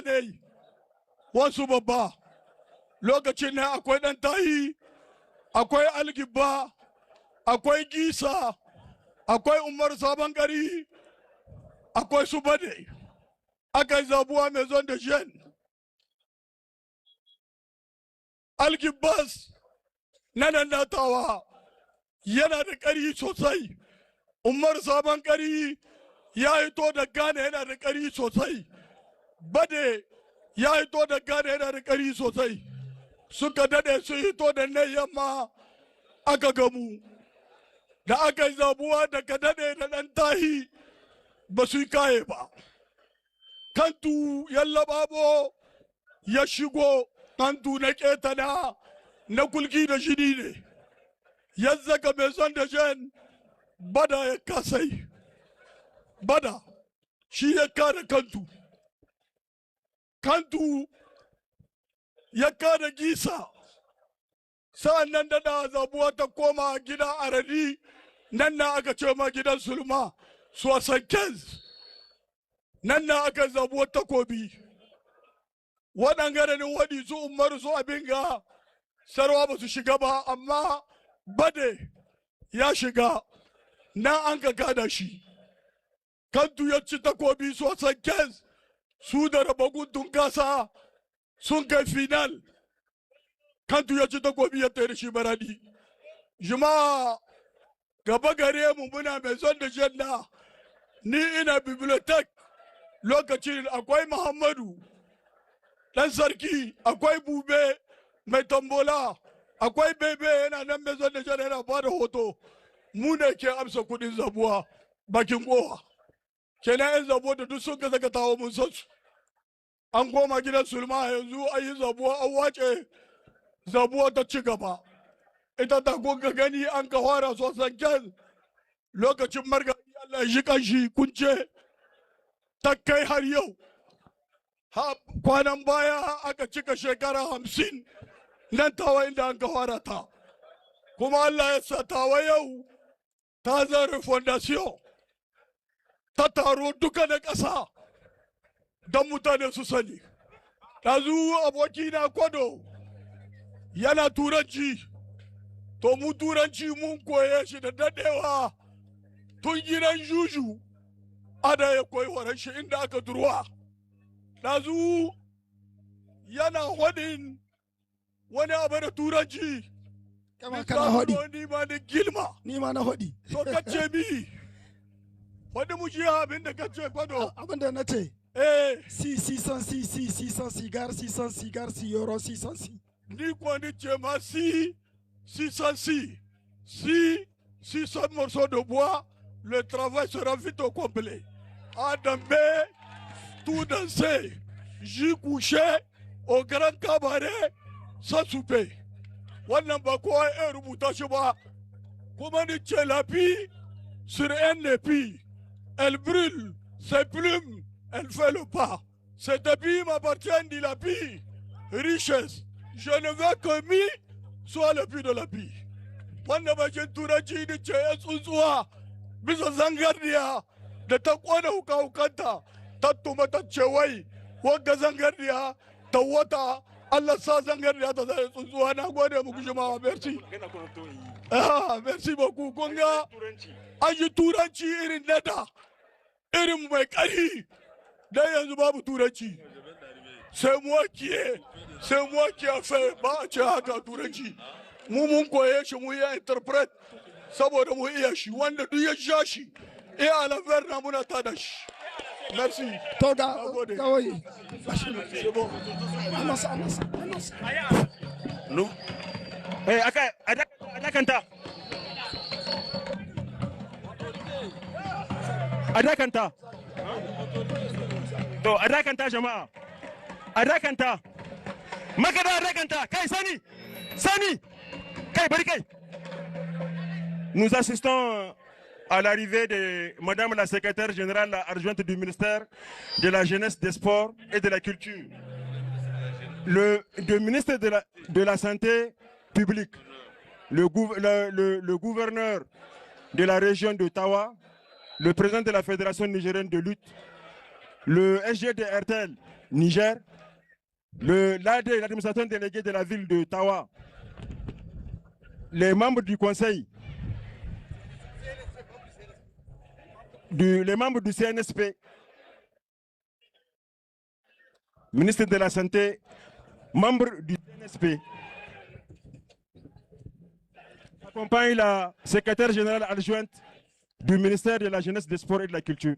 mutane wasu babba lokacin nan akwai ɗan tahi, akwai algibba, akwai gisa, akwai umar sabon gari, akwai su bade, aka yi zabuwa mai zon da jen. Algibbas na nan natawa yana da ƙari sosai, umar sabon gari ya hito da Ghana yana da ƙari sosai, bade ya hito da Ghana yana da ƙari sosai, suka dade su hito da nan yamma aka gamu, da aka yi zabuwa daga dade da ɗan tahi ba su yi kaye ba. Kantu ya lababo ya shigo, kantu na ƙetana na kulki da shidi ne, ya zaga mai son da jen bada ya kasai, bada shi ya kada kantu, kantu ya kada gisa, sa'an nan da zabuwa ta koma gida aradi, nan na aka ce ma gidan sulma sosankez, nan na aka zabuwa takobi. Waɗangaren waɗi su umaru su abin ga sarwa ba su shiga ba, amma bade ya shiga, na an ka kada shi. Kantu ya ci takobi sosankez, su da raba guntun kasa sun kai final. Kantu ya ci takobi ya tare shi baradi. Jama'a gaba gare mu muna mai son da janna, ni ina bibliotek lokacin akwai Muhammadu ɗan sarki, akwai Bube mai tambola, akwai Bebe yana nan mai son da janna yana bada hoto, mu ne ke amsa kuɗin zabuwa bakin kowa. Kenan yan zabuwa da duk sun ka saka tawo mun san su. An koma gidan sulma yanzu an yi zabuwa an wace zabuwa ta ci gaba. Ita ta kuka gani an ka fara sosan kyan lokacin margari Allah shi kanshi kunce ta kai har yau. Kwanan baya aka cika shekara 50 nan tawa inda an ka fara ta. Kuma Allah ya sa tawa yau ta zara fondasiyon ta taro duka na ƙasa don mutane su sani. Ɗazu abokina Kwado yana turanci, to mu turanci mun koye shi da daɗewa tun gidan juju ada ya koyi horon shi inda aka durwa. Ɗazu yana hodin wani abu da turanci, kama kana hodi, ni ma ni gilma, ni ma na hodi. to kace mi wani mu ji abin da kace Kwado. Abin da na ce, eh, 600 cigare, 600 euro, 600. Ni kuwa ni ce ma si 600 morceaux de bois, le travail sera vite au complet. Adambe, tout danser, j'y couché au grand cabaret sans souper. Wannan ba kowa ya rubuta shi ba, kuma ni ce la vie sur un épi, elle brûle ses plumes, elle fait le pas. Cet épi m'appartient, dit la vie, richesse. Je ne veux que mi soit le plus de la vie. Wanda bakin turanci da ce ya tsuntsuwa bisa zangarniya da ta kona hukanta ta tuma ta ce wai wanda zangarniya ta wata Allah sa zangarniya ta zai tsuntsuwa. Na gode muku jama'a, merci. Merci beaucoup. Kun ga an yi turanci irin nada, irin mai ƙari, dan yanzu babu turanci. C'est moi qui ai fait ba a ce haka turanci. Mu mun koye shi mu yi interpret saboda mu iya shi, wanda duk ya sha shi a laver na muna tada shi. Merci. To ga kawai. C'est bon. Anas. Nous. Aka adakanta. Adakanta. To adakanta jama'a. Adakanta. Makada adakanta. Kai sani. Kai bari kai. Nous assistons à l'arrivée de Madame la secrétaire générale adjointe du ministère de la Jeunesse, des Sports et de la Culture. Le ministre de la Santé publique, le gouverneur de la région d'Ottawa, le président de la Fédération nigérienne de lutte, le SG de RTL, Niger, l'AD, l'administrateur délégué de la ville de Tawa, les membres du conseil, les membres du CNSP, ministre de la Santé, membres du CNSP, accompagne la secrétaire générale adjointe du ministère de la Jeunesse, des Sports et de la Culture.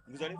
Vous allez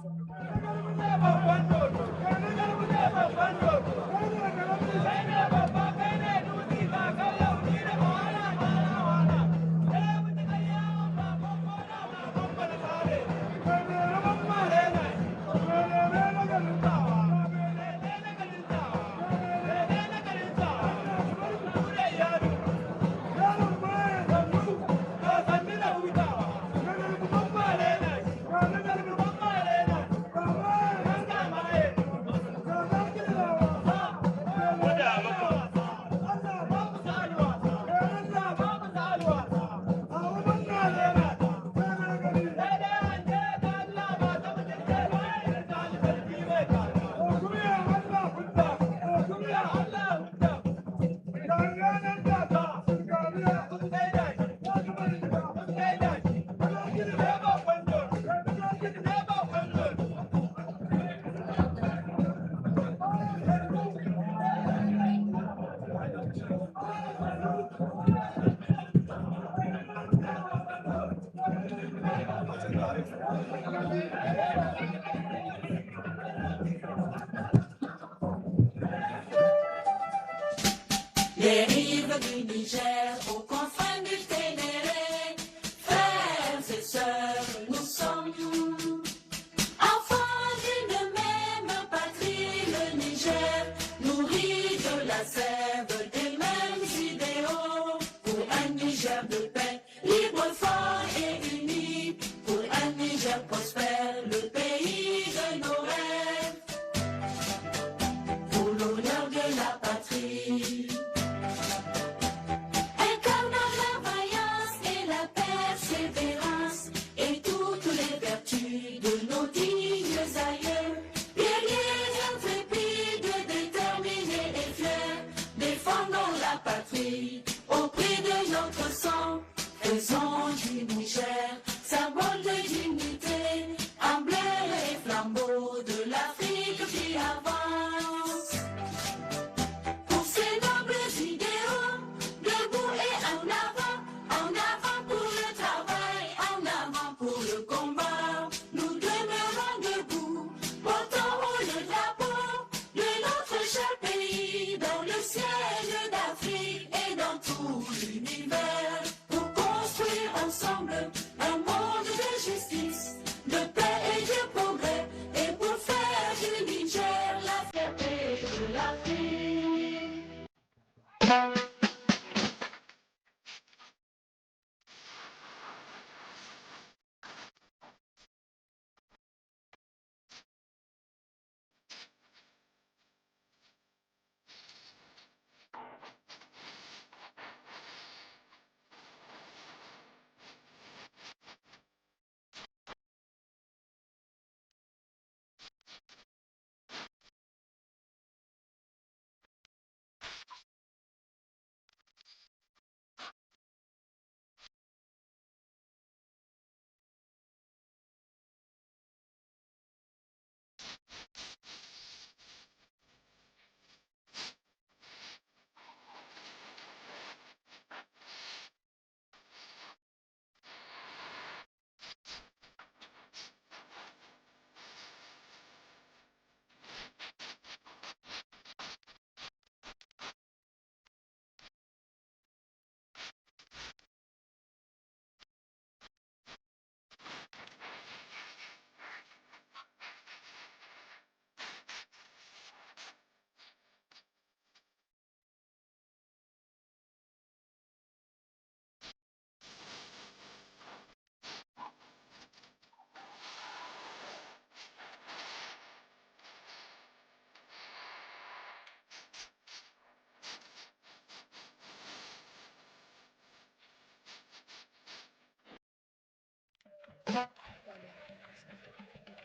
Les rives du Niger, aux confins du Ténéré, frères et sœurs, nous sommes enfants d'une même patrie, le Niger, nourri de la sève des mêmes idéaux, pour un Niger de paix, libre, fort et uni, pour un Niger prospère, le pays de nos rêves, pour l'honneur de la patrie. Au prix de notre sang, faisons du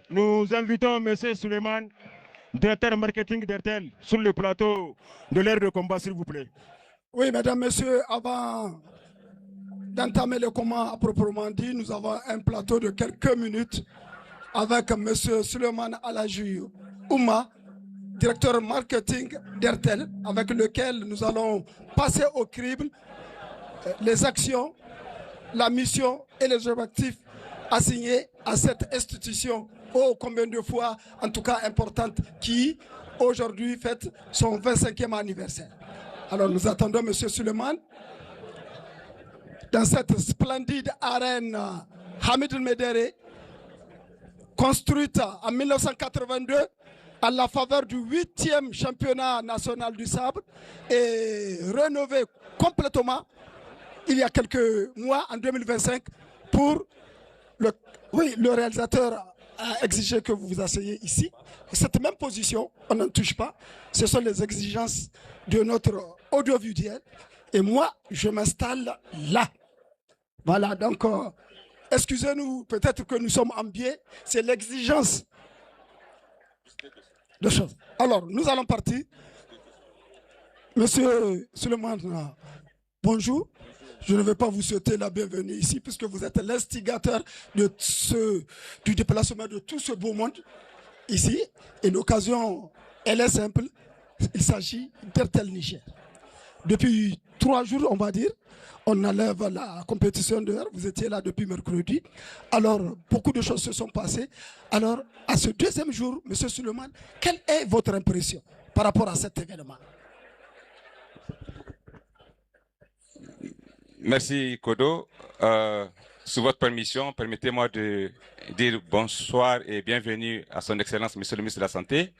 nous invitons M. Suleiman, directeur marketing d'Airtel, sur le plateau de l'aire de combat, s'il vous plaît. Oui, mesdames, messieurs, avant d'entamer le combat à proprement dit, nous avons un plateau de quelques minutes avec M. Suleiman Alhaji Ouma, directeur marketing d'Airtel, avec lequel nous allons passer au crible les actions, la mission et les objectifs assignés à cette institution, oh combien de fois, en tout cas importante, qui aujourd'hui fête son 25e anniversaire. Alors nous attendons M. Suleiman dans cette splendide arène Hamid El-Medere, construite en 1982 à la faveur du 8e championnat national du sabre et rénovée complètement il y a quelques mois, en 2025, pour le réalisateur a exigé que vous vous asseyez ici. Cette même position, on n'en touche pas. Ce sont les exigences de notre audiovisuel. Et moi, je m'installe là. Voilà, donc, excusez-nous, peut-être que nous sommes en biais. C'est l'exigence de choses. Alors, nous allons partir. Monsieur Suleiman, bonjour. Je ne vais pas vous souhaiter la bienvenue ici puisque vous êtes l'instigateur du déplacement de tout ce beau monde ici. Et l'occasion, elle est simple. Il s'agit d'Airtel Niger. Depuis 3 jours, on va dire, on enlève la compétition d'heure. Vous étiez là depuis mercredi. Alors, beaucoup de choses se sont passées. Alors, à ce deuxième jour, M. Suleiman, quelle est votre impression par rapport à cet événement? Merci Kodo. Sous votre permission, permettez-moi de dire bonsoir et bienvenue à son Excellence Monsieur le ministre de la Santé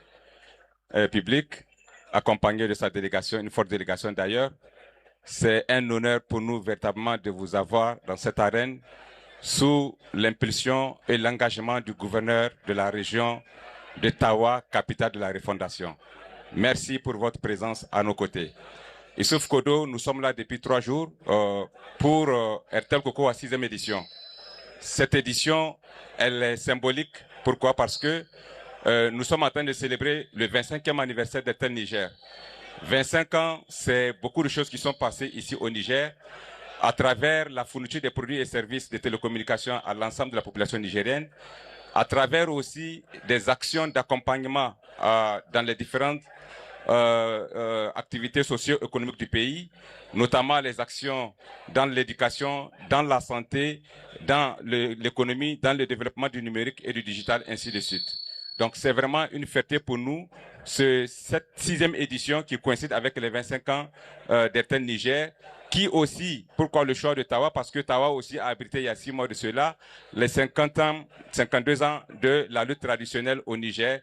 publique, accompagné de sa délégation, une forte délégation d'ailleurs. C'est un honneur pour nous véritablement de vous avoir dans cette arène sous l'impulsion et l'engagement du gouverneur de la région de Tawa, capitale de la refondation. Merci pour votre présence à nos côtés. Issouf Kodo, nous sommes là depuis 3 jours pour Airtel Coco à 6e édition. Cette édition, elle est symbolique. Pourquoi? Parce que nous sommes en train de célébrer le 25e anniversaire d'Airtel Niger. 25 ans, c'est beaucoup de choses qui sont passées ici au Niger à travers la fourniture des produits et services de télécommunications à l'ensemble de la population nigérienne, à travers aussi des actions d'accompagnement dans les différentes activités socio-économiques du pays, notamment les actions dans l'éducation, dans la santé, dans l'économie, dans le développement du numérique et du digital, ainsi de suite. Donc c'est vraiment une fierté pour nous, cette 6e édition qui coïncide avec les 25 ans d'Airtel Niger, qui aussi, pourquoi le choix de Tawa? Parce que Tawa aussi a abrité il y a 6 mois de cela les 52 ans de la lutte traditionnelle au Niger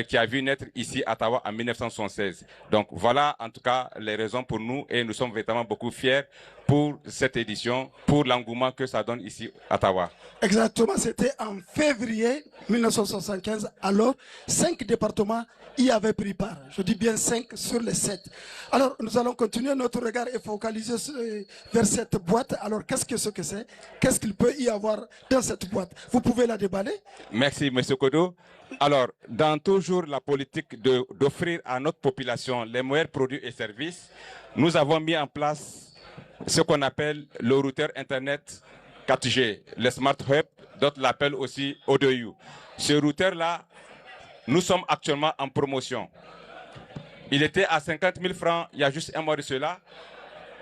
qui a vu naître ici à Tawa en 1976. Donc voilà en tout cas les raisons pour nous et nous sommes vraiment beaucoup fiers pour cette édition, pour l'engouement que ça donne ici à Tawa. Exactement, c'était en février 1975. Alors, 5 départements y avaient pris part. Je dis bien 5 sur les 7. Alors, nous allons continuer. Notre regard est focalisé vers cette boîte. Alors, qu'est-ce que c'est? Qu'est-ce qu'il peut y avoir dans cette boîte? Vous pouvez la déballer? Merci, M. Kodo. Alors, dans toujours la politique d'offrir à notre population les meilleurs produits et services, nous avons mis en place ce qu'on appelle le routeur Internet 4G, le Smart Hub, d'autres l'appellent aussi O2U. Ce routeur-là, nous sommes actuellement en promotion. Il était à 50 000 francs il y a juste un mois de cela.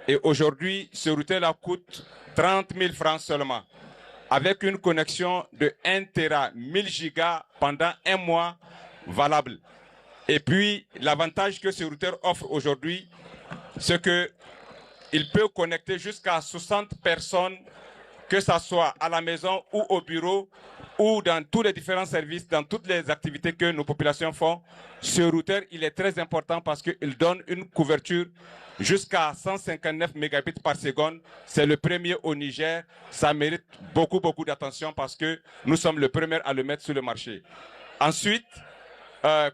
Et aujourd'hui, ce routeur-là coûte 30 000 francs seulement. Avec une connexion de 1 Tera, 1000 gigas pendant un mois valable. Et puis, l'avantage que ce routeur offre aujourd'hui, c'est que il peut connecter jusqu'à 60 personnes, que ce soit à la maison ou au bureau, ou dans tous les différents services, dans toutes les activités que nos populations font. Ce routeur, il est très important parce qu'il donne une couverture jusqu'à 159 mégabits par seconde. C'est le premier au Niger. Ça mérite beaucoup d'attention parce que nous sommes le premier à le mettre sur le marché. Ensuite,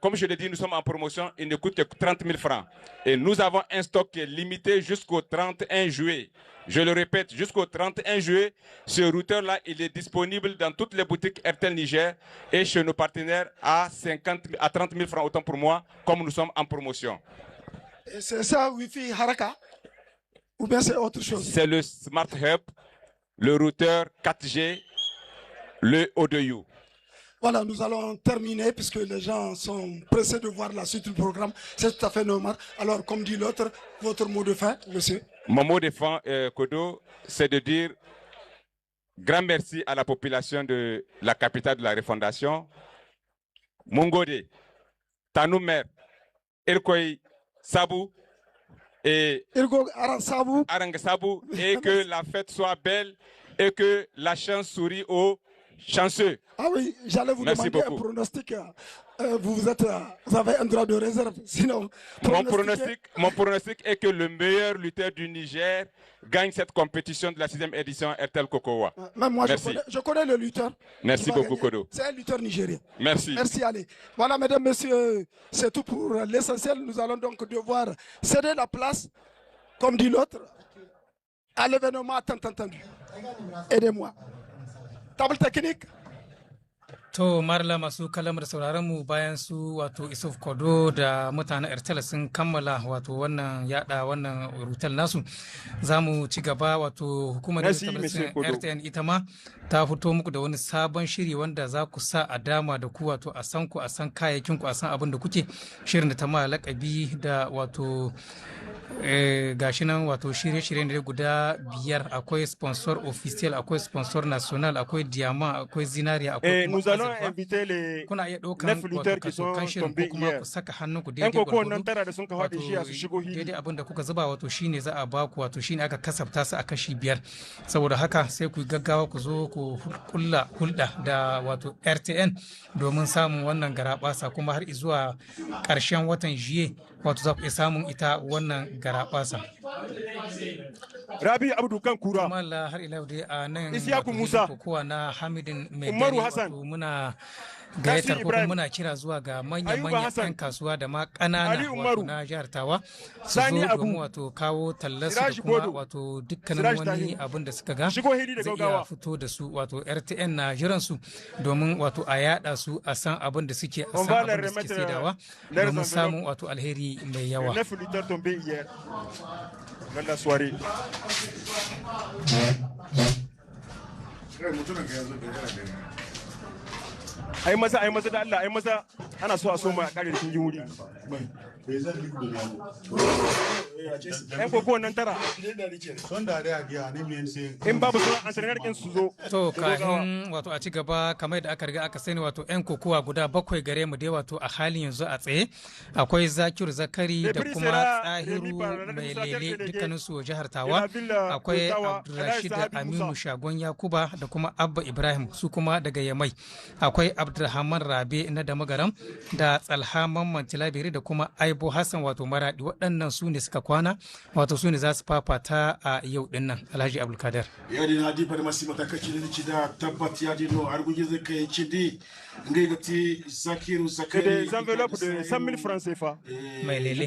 comme je l'ai dit, nous sommes en promotion, il ne coûte que 30 000 francs. Et nous avons un stock qui est limité jusqu'au 31 juillet. Je le répète, jusqu'au 31 juillet, ce routeur-là, il est disponible dans toutes les boutiques RTL Niger et chez nos partenaires à 30 000 francs, autant pour moi, comme nous sommes en promotion. C'est ça, Wi-Fi Haraka? Ou bien c'est autre chose? C'est le Smart Hub, le routeur 4G, le O2U. Voilà, nous allons terminer puisque les gens sont pressés de voir la suite du programme. C'est tout à fait normal. Alors, comme dit l'autre, votre mot de fin, monsieur? Mon mot de fin, Kodo, c'est de dire grand merci à la population de la capitale de la refondation. Mongode, Tanoumer, Irkoy Sabou et Arang Sabou, et que la fête soit belle et que la chance sourit aux chanceux. Ah oui, j'allais vous Merci demander beaucoup. un pronostic. Vous avez un droit de réserve. Sinon, mon pronostic est que le meilleur lutteur du Niger gagne cette compétition de la 6e édition RTL Kokowa. Même moi, Merci. je connais le lutteur. Merci beaucoup, Kodo. C'est un lutteur nigérien. Merci. Merci, allez. Voilà, mesdames, messieurs, c'est tout pour l'essentiel. Nous allons donc devoir céder la place, comme dit l'autre, à l'événement tant entendu. Aidez-moi. Table technique. To marla masu kalamar sauraron mu bayan su wato Isuf Kodo da mutanen Airtel sun kammala wato wannan yada wannan rutal nasu, za mu ci gaba. Wato hukumar RTN ita ma ta fito muku da wani sabon shiri wanda za ku sa a dama da ku, wato a san ku, a san kayayyakin ku, a san abin da kuke. Shirin da ta ma lakabi da wato gashi nan, wato shirye-shiryen da guda 5, akwai sponsor officiel, akwai sponsor national, akwai diamant, akwai zinariya, akwai nous allons inviter les 9 lutteurs qui sont tombés hier. Yan kokon nan tara da sun ka faɗi shi a su shigo hili. Daidai abin da kuka zuba wato shine za a baku, wato shine aka kasafta su a kashi 5. Saboda haka sai ku gaggawa ku zo ku kulla hulɗa da wato RTN domin samun wannan garabasa, kuma har zuwa ƙarshen watan Juye wato za ku iya samun ita wannan garabasa. Rabi Abdu kan kura. Kuma Allah har ila dai a nan Isiyaku Musa. Kokowa na Hamidin Mai Umaru Hassan. Muna gayyatar ko muna kira zuwa ga manyan 'yan kasuwa da ma ƙanana wato na jihar Tawa su zo domin wato kawo tallarsu da kuma wato dukkanin wani abin da suka ga zai iya fito da su. Wato RTN na jiran su domin wato a yada su, a san abin da suke, a san abin da suke saidawa domin samun wato alheri mai yawa. Ai maza da Allah, ai maza, ana so a so ma kare cikin wuri. Yan koko nan tara. In babu sun antrenar kin su zo. To kafin wato a ci gaba, kamar da aka riga aka sani, wato yan kokowa guda 7 gare mu dai wato a halin yanzu a tsaye. Akwai Zakiru Zakari da kuma Tsahiru Mai Lele, dukkanin su jihar Tawa. Akwai Abdulrashid Aminu Shagon Yakuba da kuma Abba Ibrahim, su kuma daga Yamai. Akwai Abdulrahman Rabe na Damagaram da Tsalha Mamman Tilabiri da kuma Aibo Hassan wato Maradi. Waɗannan su ne suka kwana, wato su ne za su fafata a yau din nan. Alhaji Abdulkader. Yadi na di parma si mata kaci ni ci da tabbat yadi no arguje zai kai ci di ngai gati Zakiru Zakari. Des enveloppes de 100 000 francs CFA. Mai Lele.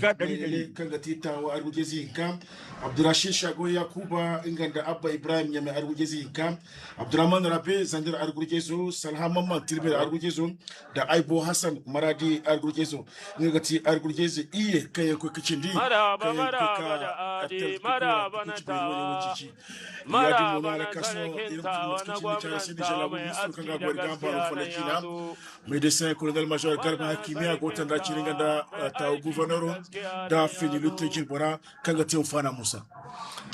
Kan gati ta wa arguje zai kam. Abdurrashid Shago Yakuba inganda Abba Ibrahim ya mai arguje zai kam. Abdurrahman Rabe Zandar arguje su, Salha Mamman Tilbe arguje su da Aibo Hassan Maradi arguje su. Ngai gati arguje zai iya kai ko kicin di. Maraba da adi, maraba na tawa, maraba na sarkin tawa na gwamnan tawa mai aski da gaskiya na yazo. Médecin colonel-major Garba Hakimi a gotan da cirin da ta gouverneur da fini lutin bora kan ga tin fana Musa.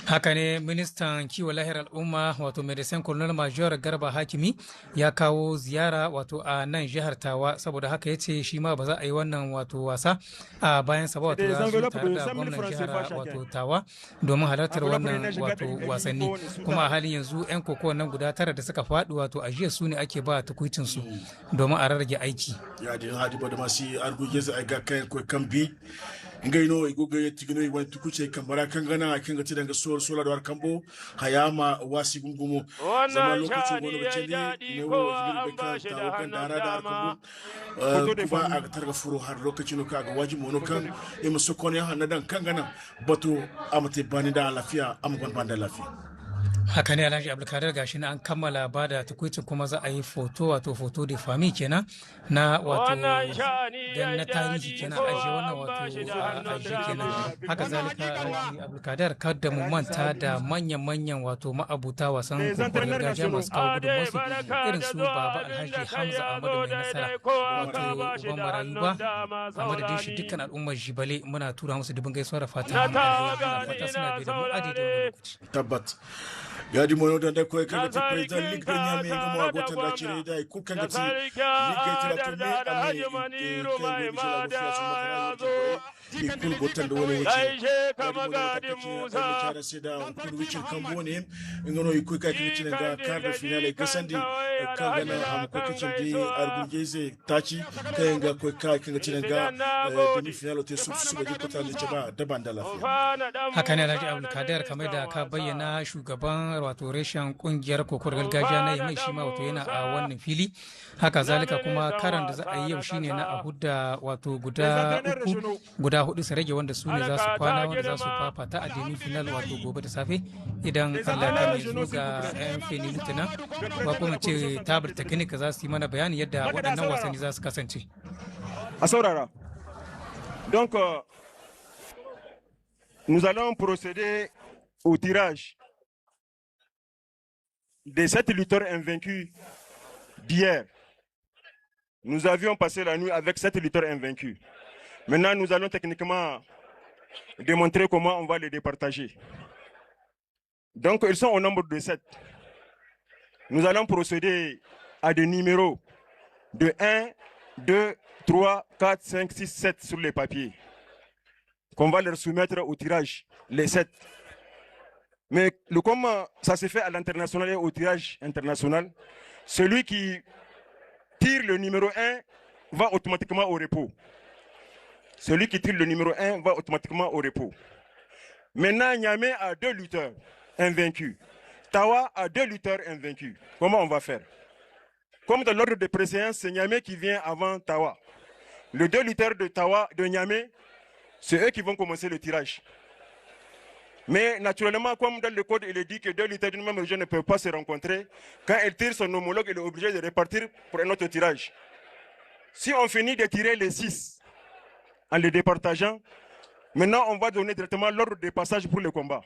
Haka ne, ministan kiwon lahiyar al'umma wato medecin colonel major Garba Hakimi ya kawo ziyara wato a nan jihar Tawa, saboda haka ya ce shi ma ba za a yi wannan wato wasa a bayan sa wato ya zo tare da gwamnan jihar wato Tawa domin halartar wannan wato wasanni. Kuma a halin yanzu 'yan kokowa nan guda 9 da suka faɗi wato a jiya su ne ake ba tukuicin su domin a rarrage aiki. Ya din hadi ba da masu arguje za a ga kai ko kan bi ngaino igoga tigino iwan tukuce kambara kangana kinga tidanga sola da kambo hayama wasi gungumo zama lokacin wani baceli ne wo filin beka ta wakan dara da kambo kuba a targa furo har lokacin ka ga waji mono kan e musu kone hanadan kangana bato amate bani da lafiya amgon banda lafiya. Haka ne Alhaji Abdulkadir gashi na an kammala ba da tukuicin kuma za a yi foto wato foto da fami kenan na wato dan na tarihi kenan aje wannan wato aje kenan haka zalika Alhaji Abdulkadir kada mu manta da manyan wato ma'abuta wasan kokon gargajiya masu kawo gudunmuwarsu irin su Baba Alhaji Hamza Ahmadu mai nasara wato uban marayu ba a madadin shi dukkan al'ummar Jibale muna tura musu dubin gaisuwa da fata suna bai da mu aji da wani lokaci. Tabbat. Gadi moyo da ko kan ti president league da nyame ga mo agota da chire da ku kan ti league ti la tumi ami ko ni jela go fiya su makara ikul gotan da wani wuce kama gadi musa da chara sai da kun wuce kan bone ingano ikul ka kin cin ga card finale ga sandi kan gana am ko kicin di argungeze taci kan ga ko ka kin cin ga demi finale te su ga jikota da ba daban da lafiya. Haka ne Alhaji Abdulkadir kamar da ka bayyana shugaban wato reshen kungiyar kokor gargajiya na yamai shi ma wato yana a wannan fili haka zalika kuma karan da za a yi yau shine na a hudda wato guda hudu su rage wanda su ne za su kwana wanda za su fafata a demi final wato gobe da safe idan Allah ya zo ga yan fini lutuna ba kuma ce tabar technique za su yi mana bayani yadda waɗannan wasanni za su kasance a saurara donc nous allons procéder au tirage de 7 lutteurs invaincus d'hier. Nous avions passé la nuit avec 7 lutteurs invaincus. Maintenant, nous allons techniquement démontrer comment on va les départager. Donc, ils sont au nombre de 7. Nous allons procéder à des numéros de 1, 2, 3, 4, 5, 6, 7 sur les papiers. Qu'on va leur soumettre au tirage, les 7. Mais comme ça se fait à l'international et au tirage international, celui qui tire le numéro 1 va automatiquement au repos. Celui qui tire le numéro 1 va automatiquement au repos. Maintenant, Niamey a 2 lutteurs invaincus. Tawa a 2 lutteurs invaincus. Comment on va faire? Comme dans l'ordre de préséance, c'est Niamey qui vient avant Tawa. Les 2 lutteurs de Tawa, de Niamey, c'est eux qui vont commencer le tirage. Mais naturellement, comme dans le code, il est dit que 2 lutteurs d'une même région ne peuvent pas se rencontrer. Quand elle tire son homologue, il est obligé de repartir pour un autre tirage. Si on finit de tirer les 6 en les départageant, maintenant on va donner directement l'ordre de passage pour le combat.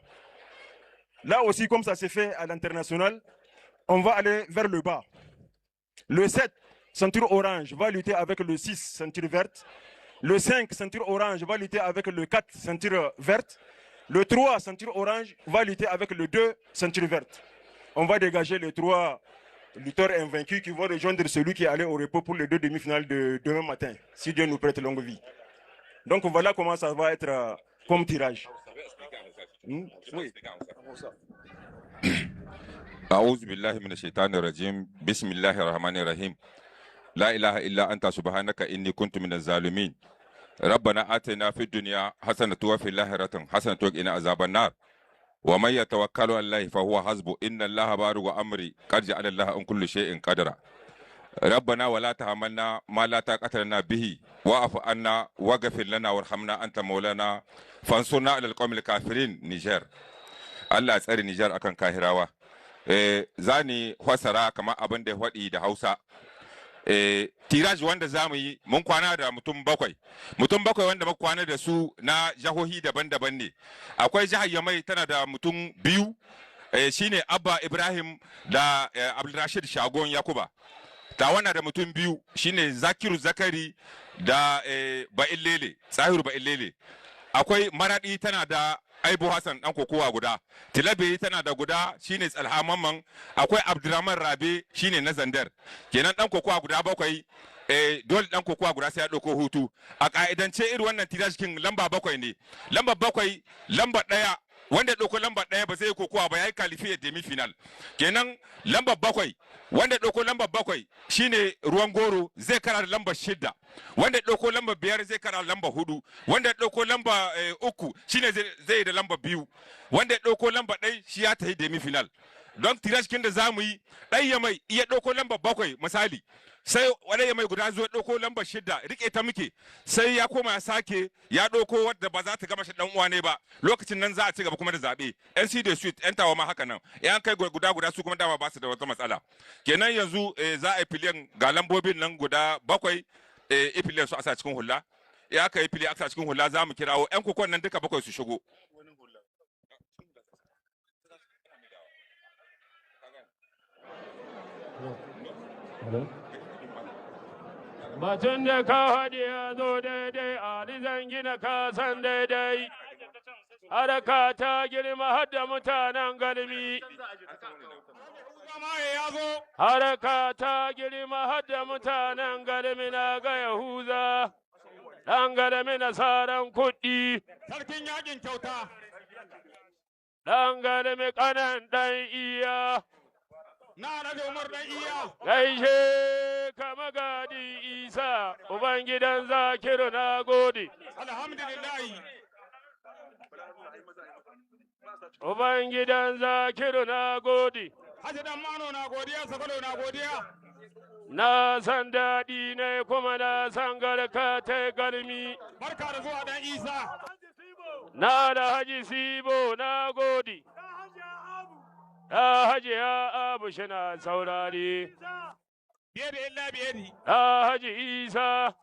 Là aussi, comme ça s'est fait à l'international, on va aller vers le bas. Le 7, ceinture orange, va lutter avec le 6, ceinture verte. Le 5, ceinture orange, va lutter avec le 4, ceinture verte. Le 3, ceinture orange, va lutter avec le 2, ceinture verte. On va dégager les 3 lutteurs invaincus qui vont rejoindre celui qui est allé au repos pour les 2 demi-finales de demain matin, si Dieu nous prête longue vie. Donc voilà comment ça va être comme tirage. Oui. أعوذ بالله من الشيطان الرجيم بسم الله الرحمن الرحيم لا إله إلا أنت سبحانك إني كنت من الظالمين ربنا آتنا في الدنيا حسنة وفي الآخرة حسنة وقنا عذاب النار ومن يتوكل على الله فهو حسبه إن الله بالغ أمري قد جعل الله عن كل شيء قدرا ربنا ولا تحملنا ما لا طاقة لنا به واعف عنا واغفر لنا وارحمنا أنت مولانا فانصرنا على القوم الكافرين نيجر الله يسأل نيجر أكن كاهراوا zani fasara kamar abin da faɗi da Hausa tiraj wanda zamu yi mun kwana da mutum bakwai wanda muka kwana da su na jahohi daban-daban ne akwai jihar Yamai tana da mutum 2 shine Abba Ibrahim da Abdulrashid Shagon Yakuba Tawana da mutum 2 shine Zakiru Zakari da Ba'illele Tsahiru Ba'illele akwai Maradi tana da Aibu Hassan dan kokowa guda Tilabe tana da guda shine Tsalha Mamman akwai Abdurrahman Rabe shine na Zandar kenan dan kokowa guda 7 dole dan kokowa guda sai ya dauko hutu a kaidance irin wannan tirajin lamba 7 ne lamba 7 lamba 1 wanda ya ɗauko lamba 1 ba zai kokowa ba, ya yi qualifier demi final. Kenan lamba 7 wanda ya ɗauko lamba 7 shine ruwan goro zai kara da lamba 6, wanda ya ɗauko lamba 5 zai kara da lamba 4, wanda ya ɗauko lamba 3 shine zai da lamba 2, wanda ya ɗauko lamba 1 shi ya tafi demi final. Don tirashin da zamu yi ɗan ya mai iya ɗauko lamba 7 misali, sai wani ya mai guda zuwa ɗauko lamba 6 rike ta muke, sai ya koma ya sake ya ɗauko wadda ba za ta gama shi ɗan uwa ne ba, lokacin nan za a ci gaba kuma da zaɓe. NC da suite yan tawa ma haka nan, yan kai guda su kuma dama ba su da wata matsala. Kenan yanzu za a yi filiyan ga lambobin nan guda 7, filiyan su a sa cikin hula, ya aka yi fili aka sa cikin hula za mu kirawo yan kokon nan duka 7 su shigo. Batun da ka haɗe ya zo daidai, Ali zan gina kasan daidai. Haraka ta girma har da mutanen galmi. Haraka ta girma har da mutanen galmi na ga Yahuza. Ɗan galmi na saran kuɗi. Sarkin yakin kyauta. Ɗan galmi ƙanan ɗan iya. Na da Umar dan iya. Gaishe ka magadi Isa, Ubangidan Zakiru na gode. Alhamdulillah. Ubangidan Zakiru na gode. Haji dan Mano na godiya, Sakalo na godiya. Na san daɗi ne kuma na san garka ta galmi. Barka da zuwa dan Isa. Na da Haji Sibo na gode. Haji ya abu shi na saurari. Biyadi illa biyadi. Haji Isa.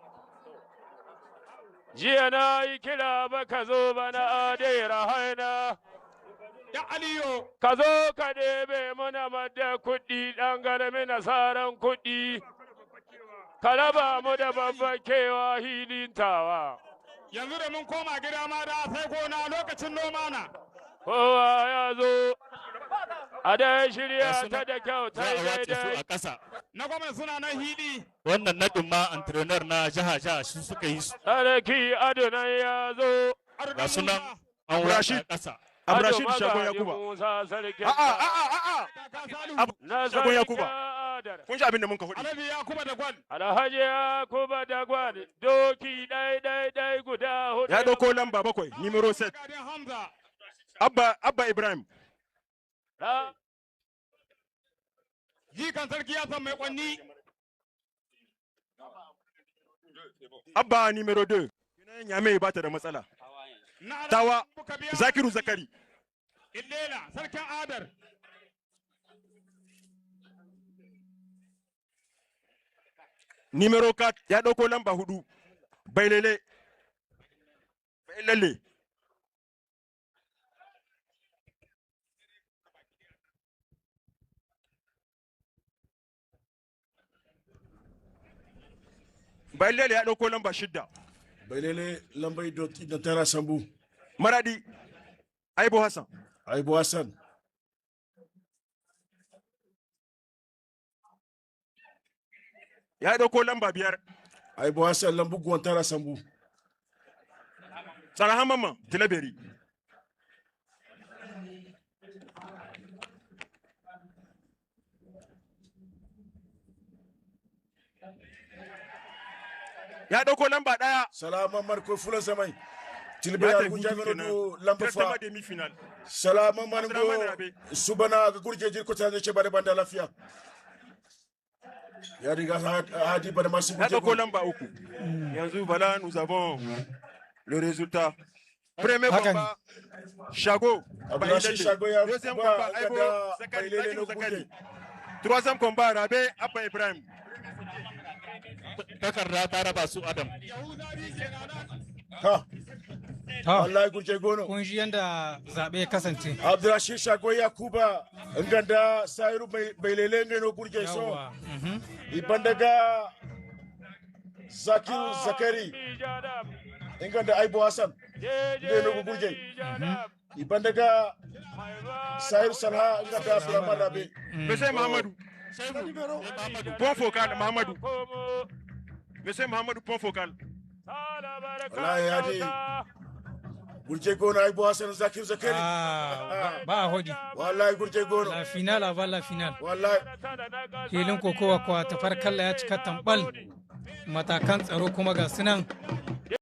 Jiya na yi kira ba ka zo ba na adai rahaina. Ya Aliyo. Ka zo ka ɗebe mana madda kuɗi ɗan garmi nasaran kuɗi. Ka raba mu da babban kewa hilintawa. Yanzu da mun koma gida ma da sai gona lokacin noma na. Kowa ya zo. A da shirya ta da kyau ta daidai. A ƙasa. Na gwamnati suna na hili. Wannan naɗin ma antrenor na jiha su suka yi su. Sarki Adonai ya zo. Ga sunan an wurashi ƙasa. Rashid Shagon Yakuba. Shagon Yakuba. Kun ji abin da mun ka hudu. Alhaji Yakuba da gwal. Alhaji Yakuba da gwal. Doki ɗai guda hudu. Ya ɗauko lamba 7, numero 7. Abba Ibrahim. Jikan sarki ya san mai kwanni. Abba numero 2. Nyame ba ta da matsala. Tawa Zakiru Zakari. Illela sarkin Adar. Numero 4 ya ɗauko lamba 4. Bailele. Bailele. Bailele ya ɗauko lamba 6. Bailele lambai da tara sambu. Maradi. Aibo Hassan. Aibo Hassan. Ya ɗauko lamba 5. Aibo Hassan lambu gwantara sambu. Sarahan Mamman Tilaberi. Ya ɗauko lamba 1. Salaman Marko Fula Zamai. Tilbera Abuja Gano lamba fa. Salaman Mango Subana ga gurje jirko ta ce bare banda lafiya. Ya riga hadi bare masu gurje. Ya ɗauko lamba 3. Yanzu voilà, nous avons le résultat. Premier combat, Chago. Deuxième combat, Aibo Zakari. Troisième combat, Rabé Abba Ibrahim. Takarda ta raba su Adam. Ha. Allah gurje gono. Kun ji yanda zaɓe ya kasance. Abdurrashid Shago Yakuba nganda Sairu Bailele ngeno gurje so. Iban daga Zakiru Zakari. Nganda Aibo Hassan ngeno gurje. Iban daga Sairu Salha nganda Abdurrahman Rabe. Monsieur Mahamadou. Point focal Mahamadou. Monsieur Mahamadou point focal. Wallahi hadi gurje gono ay bo Hassan Zakir Zakari ba a hodi wallahi gurje gono la final avant la final wallahi filin kokowa kwa tafarkalla ya cika tambal matakan tsaro kuma ga sunan